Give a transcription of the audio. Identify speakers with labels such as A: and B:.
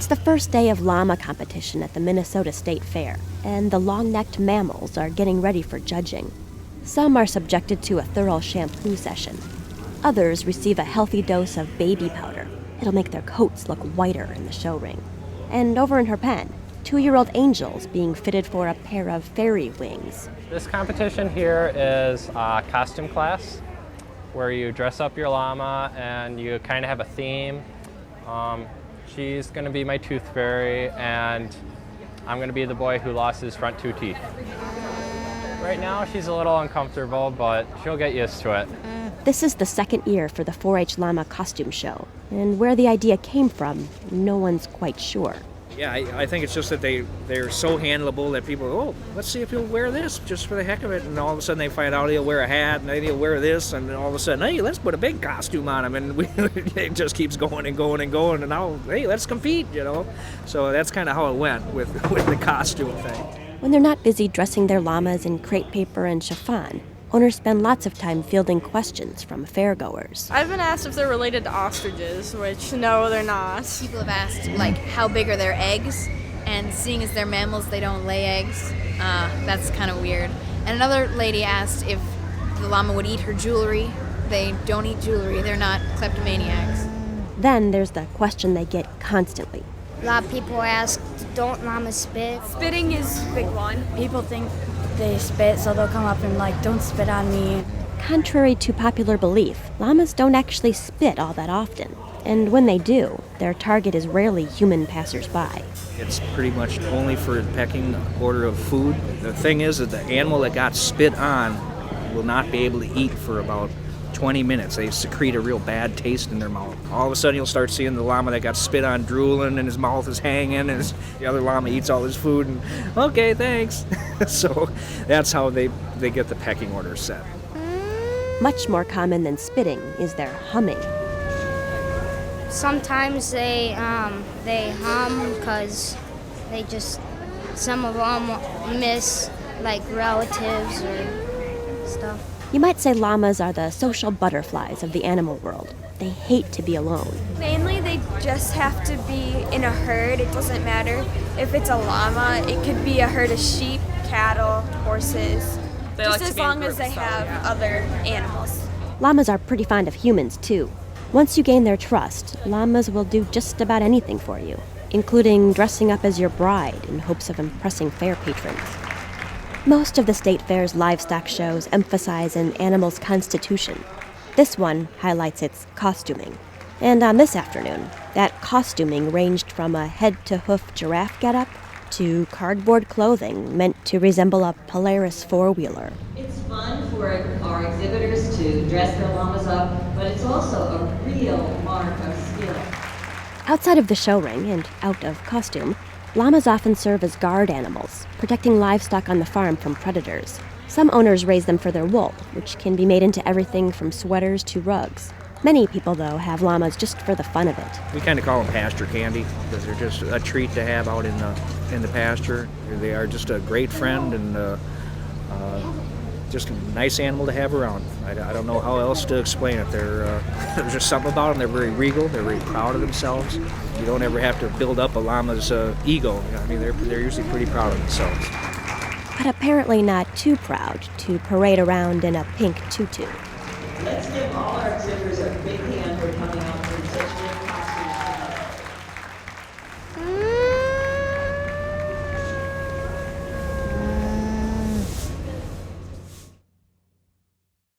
A: It's the first day of llama competition at the Minnesota State Fair, and the long-necked mammals are getting ready for judging. Some are subjected to a thorough shampoo session. Others receive a healthy dose of baby powder. It'll make their coats look whiter in the show ring. And over in her pen, 2-year-old Angel's being fitted for a pair of fairy wings.
B: This competition here is a costume class where you dress up your llama and you kind of have a theme. She's going to be my tooth fairy, and I'm going to be the boy who lost his front 2 teeth. Right now she's a little uncomfortable, but she'll get used to it.
A: This is the second year for the 4-H Llama Costume Show, and where the idea came from, no one's quite sure.
C: Yeah, I think it's just that they're so handleable that people go, oh, let's see if he'll wear this just for the heck of it. And all of a sudden they find out he'll wear a hat, and then he'll wear this, and then all of a sudden, hey, let's put a big costume on him. And it just keeps going and going and going. And now, hey, let's compete, So that's kind of how it went with the costume thing.
A: When they're not busy dressing their llamas in crepe paper and chiffon, owners spend lots of time fielding questions from fairgoers.
D: I've been asked if they're related to ostriches, which no, they're not.
E: People have asked, how big are their eggs? And seeing as they're mammals, they don't lay eggs. That's kind of weird. And another lady asked if the llama would eat her jewelry. They don't eat jewelry. They're not kleptomaniacs.
A: Then there's the question they get constantly.
F: A lot of people ask, don't llamas spit?
D: Spitting is a big one.
G: People think they spit, so they'll come up and don't spit on me.
A: Contrary to popular belief, llamas don't actually spit all that often. And when they do, their target is rarely human passersby.
C: It's pretty much only for the pecking order of food. The thing is that the animal that got spit on will not be able to eat for about 20 minutes. They secrete a real bad taste in their mouth. All of a sudden you'll start seeing the llama that got spit on drooling and his mouth is hanging, and the other llama eats all his food and, okay, thanks. So that's how they get the pecking order set.
A: Much more common than spitting is their humming.
F: Sometimes they hum because some of them miss relatives or stuff.
A: You might say llamas are the social butterflies of the animal world. They hate to be alone.
D: Mainly they just have to be in a herd. It doesn't matter if it's a llama. It could be a herd of sheep, cattle, horses. Just as long as they have other animals.
A: Llamas are pretty fond of humans, too. Once you gain their trust, llamas will do just about anything for you, including dressing up as your bride in hopes of impressing fair patrons. Most of the state fair's livestock shows emphasize an animal's constitution. This one highlights its costuming. And on this afternoon, that costuming ranged from a head-to-hoof giraffe getup to cardboard clothing meant to resemble a Polaris four-wheeler.
H: It's fun for our exhibitors to dress their llamas up, but it's also a real mark of skill.
A: Outside of the show ring and out of costume, llamas often serve as guard animals, protecting livestock on the farm from predators. Some owners raise them for their wool, which can be made into everything from sweaters to rugs. Many people, though, have llamas just for the fun of it.
C: We kind of call them pasture candy because they're just a treat to have out in the pasture. They are just a great friend and just a nice animal to have around. I don't know how else to explain it. There's just something about them. They're very regal. They're very proud of themselves. You don't ever have to build up a llama's ego. I mean, they're usually pretty proud of themselves.
A: But apparently not too proud to parade around in a pink tutu.
H: Let's give all our exhibitors a big hand for coming out